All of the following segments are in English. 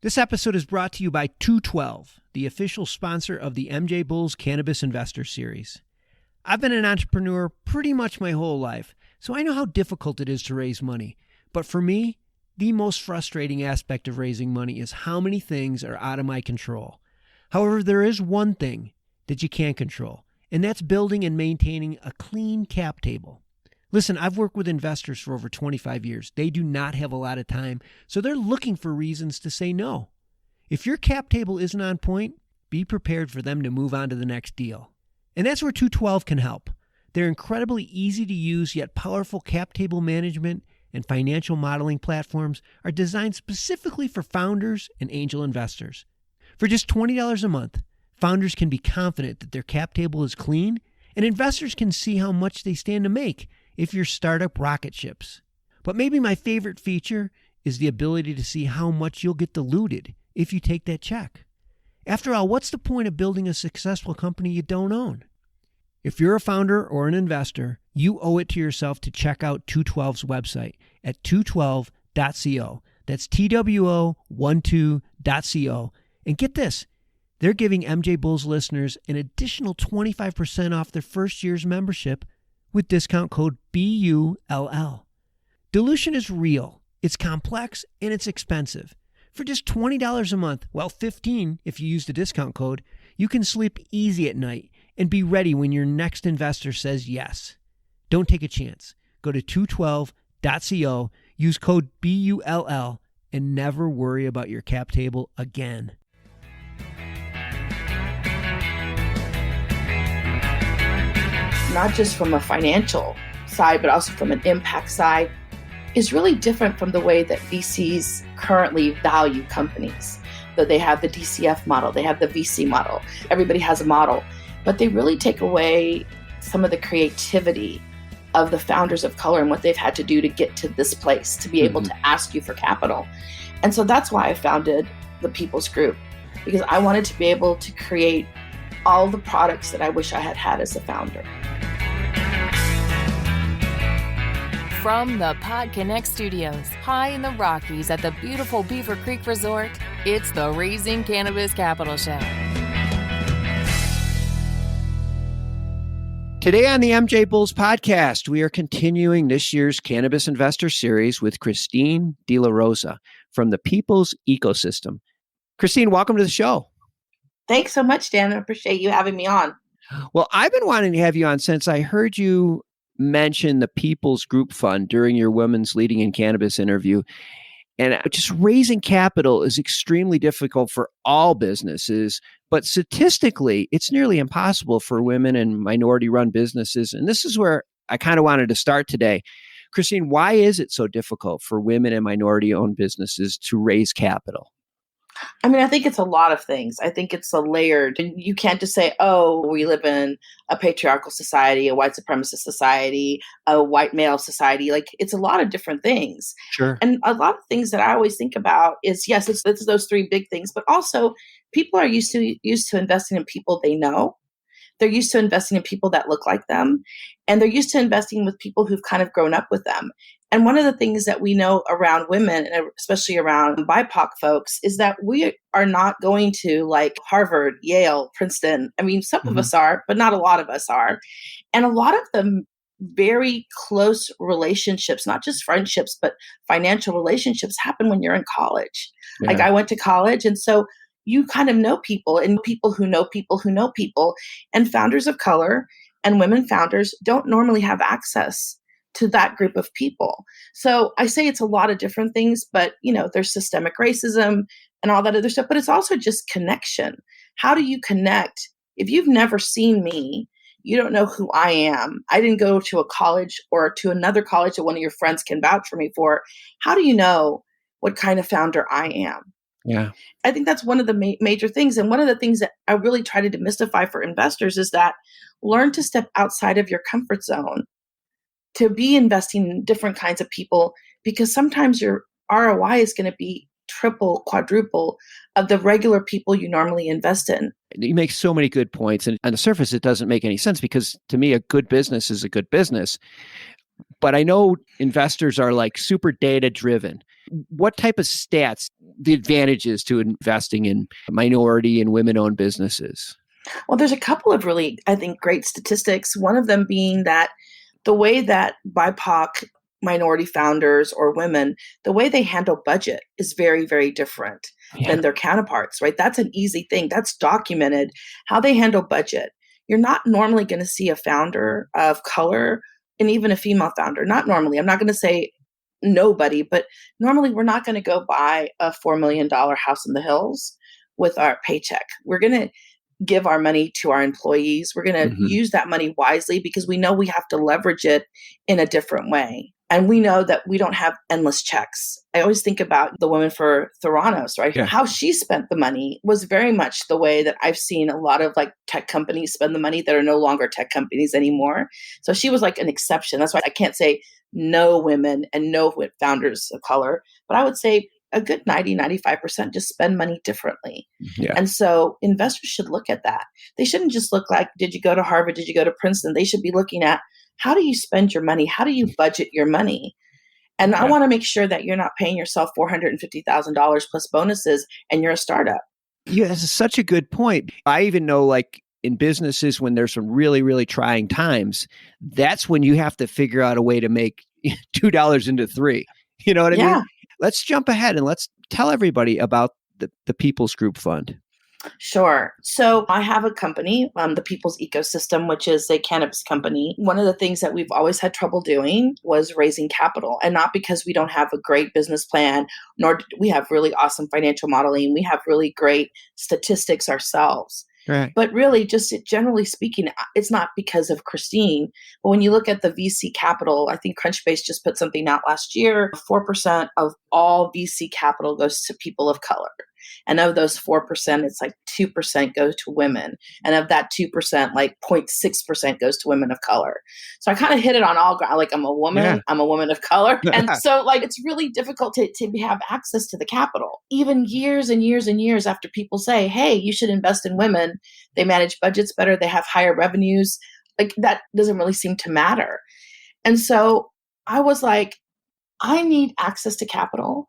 This episode is brought to you by 212, the official sponsor of the MJ Bulls Cannabis Investor Series. I've been an entrepreneur pretty much my whole life, so I know how difficult it is to raise money. But for me, the most frustrating aspect of raising money is how many things are out of my control. However, there is one thing that you can control, and that's building and maintaining a clean cap table. Listen, I've worked with investors for over 25 years. They do not have a lot of time, so they're looking for reasons to say no. If your cap table isn't on point, be prepared for them to move on to the next deal. And that's where 212 can help. Their incredibly easy to use yet powerful cap table management and financial modeling platforms are designed specifically for founders and angel investors. For just $20 a month, founders can be confident that their cap table is clean, and investors can see how much they stand to make if your startup rocket ships. But maybe my favorite feature is the ability to see how much you'll get diluted if you take that check. After all, what's the point of building a successful company you don't own? If you're a founder or an investor, you owe it to yourself to check out 212's website at 212.co. That's TWO12.co. And get this, they're giving MJ Bulls listeners an additional 25% off their first year's membership with discount code BULL. Dilution is real, it's complex, and it's expensive. For just $20 a month, well, $15 if you use the discount code, you can sleep easy at night and be ready when your next investor says yes. Don't take a chance. Go to 212.co, use code BULL, and never worry about your cap table again. Not just from a financial side, but also from an impact side, is really different from the way that VCs currently value companies. That they have the DCF model, they have the VC model, everybody has a model, but they really take away some of the creativity of the founders of color and what they've had to do to get to this place, to be able to ask you for capital. And so that's why I founded the People's Group, because I wanted to be able to create all the products that I wish I had had as a founder. From the PodConX studios, high in the Rockies at the beautiful Beaver Creek Resort, it's the Raising Cannabis Capital Show. Today on the MJ Bulls podcast, we are continuing this year's Cannabis Investor Series with Christine De La Rosa from the People's Ecosystem. Christine, welcome to the show. Thanks so much, Dan. I appreciate you having me on. Well, I've been wanting to have you on since I heard you mention the People's Group Fund during your Women's Leading in Cannabis interview. And just raising capital is extremely difficult for all businesses, but statistically, it's nearly impossible for women and minority-run businesses. And this is where I kind of wanted to start today. Christine, why is it so difficult for women and minority-owned businesses to raise capital? I mean, I think it's a lot of things. I think it's a layered, and you can't just say, oh, we live in a patriarchal society, a white supremacist society, a white male society. Like, it's a lot of different things. Sure. And a lot of things that I always think about is, yes, it's those three big things, but also people are used to investing in people they know. They're used to investing in people that look like them, and they're used to investing with people who've kind of grown up with them. And one of the things that we know around women, and especially around BIPOC folks, is that we are not going to like Harvard, Yale, Princeton. I mean, some of us are, but not a lot of us are. And a lot of the very close relationships, not just friendships, but financial relationships, happen when you're in college. Yeah. Like, I went to college, and so you kind of know people, and people who know people who know people. And founders of color and women founders don't normally have access to that group of people. So I say it's a lot of different things, but there's systemic racism and all that other stuff, but it's also just connection. How do you connect? If you've never seen me, you don't know who I am. I didn't go to a college or to another college that one of your friends can vouch for me for. How do you know what kind of founder I am? Yeah. I think that's one of the major things. And one of the things that I really try to demystify for investors is that learn to step outside of your comfort zone, to be investing in different kinds of people, because sometimes your ROI is going to be triple, quadruple of the regular people you normally invest in. You make so many good points. And on the surface, it doesn't make any sense, because to me, a good business is a good business. But I know investors are like super data driven. What type of stats, the advantages to investing in minority and women-owned businesses? Well, there's a couple of really, I think, great statistics. One of them being that the way that BIPOC minority founders or women, the way they handle budget is very, very different than their counterparts, right? That's an easy thing. That's documented, how they handle budget. You're not normally going to see a founder of color and even a female founder. Not normally. I'm not going to say nobody, but normally we're not going to go buy a $4 million house in the hills with our paycheck. We're going to give our money to our employees. We're going to use that money wisely because we know we have to leverage it in a different way. And we know that we don't have endless checks. I always think about the woman for Theranos, right? Yeah. How she spent the money was very much the way that I've seen a lot of like tech companies spend the money that are no longer tech companies anymore. So she was like an exception. That's why I can't say no women and no founders of color, but I would say a good 90-95% just spend money differently. Yeah. And so investors should look at that. They shouldn't just look like, did you go to Harvard? Did you go to Princeton? They should be looking at, how do you spend your money? How do you budget your money? And I want to make sure that you're not paying yourself $450,000 plus bonuses and you're a startup. Yeah, that's such a good point. I even know like in businesses when there's some really, really trying times, that's when you have to figure out a way to make $2 into $3. You know what I mean? Let's jump ahead and let's tell everybody about the People's Group Fund. Sure. So I have a company, the People's Ecosystem, which is a cannabis company. One of the things that we've always had trouble doing was raising capital, and not because we don't have a great business plan, nor we have really awesome financial modeling. We have really great statistics ourselves. Right. But really, just generally speaking, it's not because of Christine. But when you look at the VC capital, I think Crunchbase just put something out last year, 4% of all VC capital goes to people of color. And of those 4%, it's like 2% goes to women. And of that 2%, like 0.6% goes to women of color. So I kind of hit it on all ground. Like I'm a woman, I'm a woman of color. And so like it's really difficult to have access to the capital. Even years and years and years after people say, hey, you should invest in women. They manage budgets better. They have higher revenues. Like that doesn't really seem to matter. And so I was like, I need access to capital.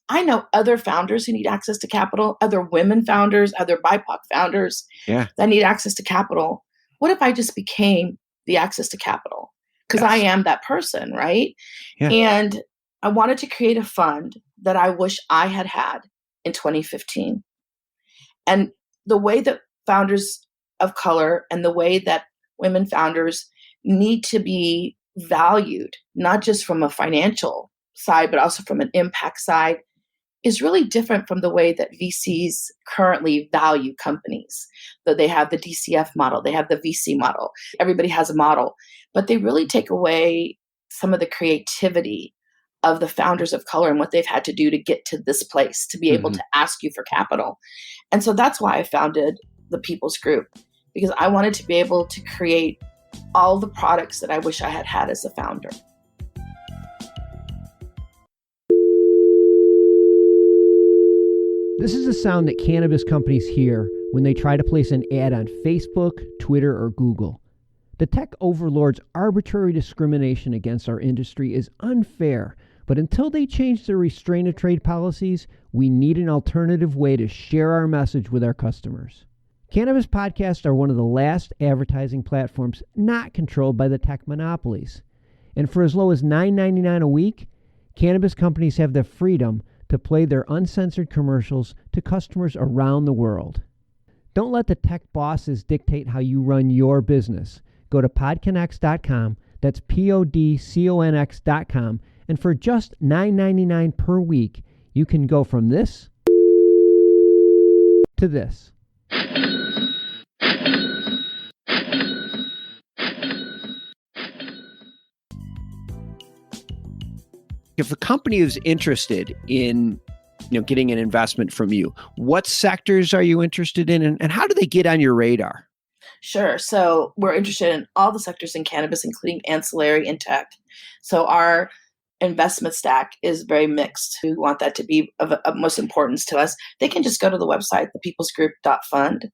I know other founders who need access to capital, other women founders, other BIPOC founders that need access to capital. What if I just became the access to capital? Because I am that person, right? Yeah. And I wanted to create a fund that I wish I had had in 2015. And the way that founders of color and the way that women founders need to be valued, not just from a financial side, but also from an impact side, is really different from the way that VCs currently value companies. Though they have the DCF model, they have the VC model. Everybody has a model, but they really take away some of the creativity of the founders of color and what they've had to do to get to this place, to be able to ask you for capital. And so that's why I founded the People's Group, because I wanted to be able to create all the products that I wish I had had as a founder. This is the sound that cannabis companies hear when they try to place an ad on Facebook, Twitter, or Google. The tech overlords' arbitrary discrimination against our industry is unfair, but until they change their restraint of trade policies, we need an alternative way to share our message with our customers. Cannabis podcasts are one of the last advertising platforms not controlled by the tech monopolies. And for as low as $9.99 a week, cannabis companies have the freedom to play their uncensored commercials to customers around the world. Don't let the tech bosses dictate how you run your business. Go to PodConX.com, that's PodConX.com, and for just $9.99 per week, you can go from this to this. If a company is interested in, getting an investment from you, what sectors are you interested in, and how do they get on your radar? Sure. So we're interested in all the sectors in cannabis, including ancillary and tech. So our investment stack is very mixed. We want that to be of most importance to us. They can just go to the website, thepeoplesgroup.fund,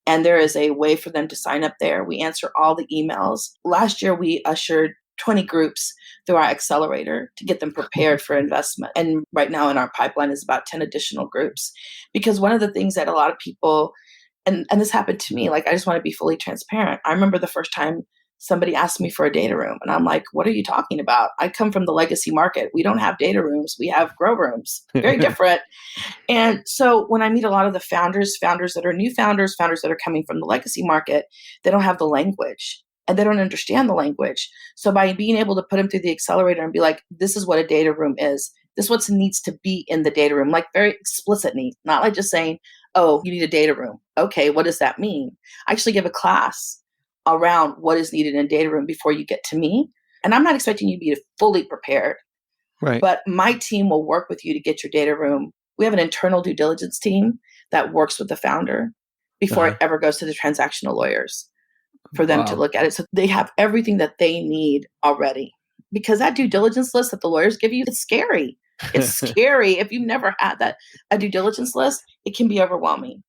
and there is a way for them to sign up there. We answer all the emails. Last year, we ushered 20 groups through our accelerator to get them prepared for investment. And right now in our pipeline is about 10 additional groups. Because one of the things that a lot of people, and this happened to me, like I just want to be fully transparent. I remember the first time somebody asked me for a data room and I'm like, what are you talking about? I come from the legacy market. We don't have data rooms. We have grow rooms. Very different. And so when I meet a lot of the founders that are new founders that are coming from the legacy market, they don't have the language and they don't understand the language. So by being able to put them through the accelerator and be like, this is what a data room is. This is what needs to be in the data room, like very explicit needs, not like just saying, oh, you need a data room. Okay, what does that mean? I actually give a class around what is needed in a data room before you get to me. And I'm not expecting you to be fully prepared, Right. but my team will work with you to get your data room. We have an internal due diligence team that works with the founder before it ever goes to the transactional lawyers for them to look at it. So they have everything that they need already. Because that due diligence list that the lawyers give you, it's scary. It's scary. If you've never had a due diligence list, it can be overwhelming.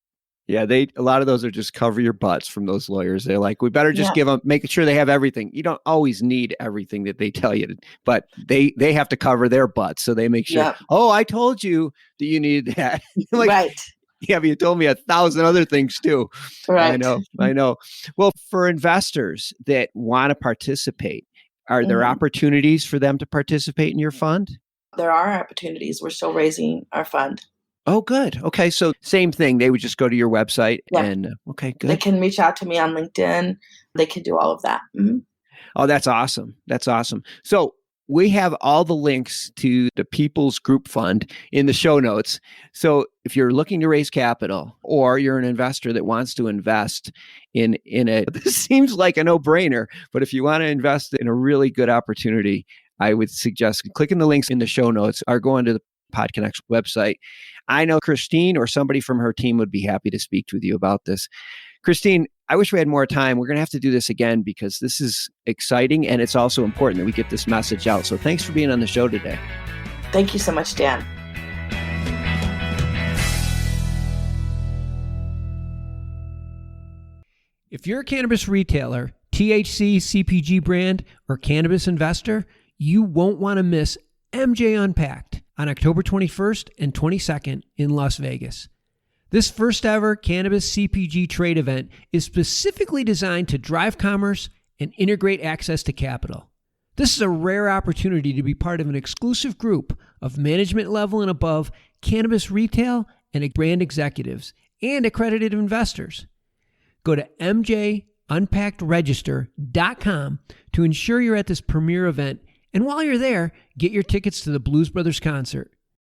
Yeah, a lot of those are just cover your butts from those lawyers. They're like, we better just give them, making sure they have everything. You don't always need everything that they tell you, but they have to cover their butts. So they make sure, oh, I told you that you need that. Like, right. Yeah, but you told me 1,000 other things too. Right. I know. Well, for investors that want to participate, are there opportunities for them to participate in your fund? There are opportunities. We're still raising our fund. Oh, good. Okay. So same thing. They would just go to your website and okay, good. They can reach out to me on LinkedIn. They can do all of that. Mm-hmm. Oh, that's awesome. That's awesome. So we have all the links to the People's Group Fund in the show notes. So if you're looking to raise capital or you're an investor that wants to invest in this seems like a no-brainer, but if you want to invest in a really good opportunity, I would suggest clicking the links in the show notes or going to the PodConX website. I know Christine or somebody from her team would be happy to speak with you about this. Christine, I wish we had more time. We're going to have to do this again because this is exciting and it's also important that we get this message out. So thanks for being on the show today. Thank you so much, Dan. If you're a cannabis retailer, THC, CPG brand, or cannabis investor, you won't want to miss MJ Unpacked on October 21st and 22nd in Las Vegas. This first ever cannabis CPG trade event is specifically designed to drive commerce and integrate access to capital. This is a rare opportunity to be part of an exclusive group of management level and above cannabis retail and brand executives and accredited investors. Go to mjunpackedregister.com to ensure you're at this premier event. And while you're there, get your tickets to the Blues Brothers concert.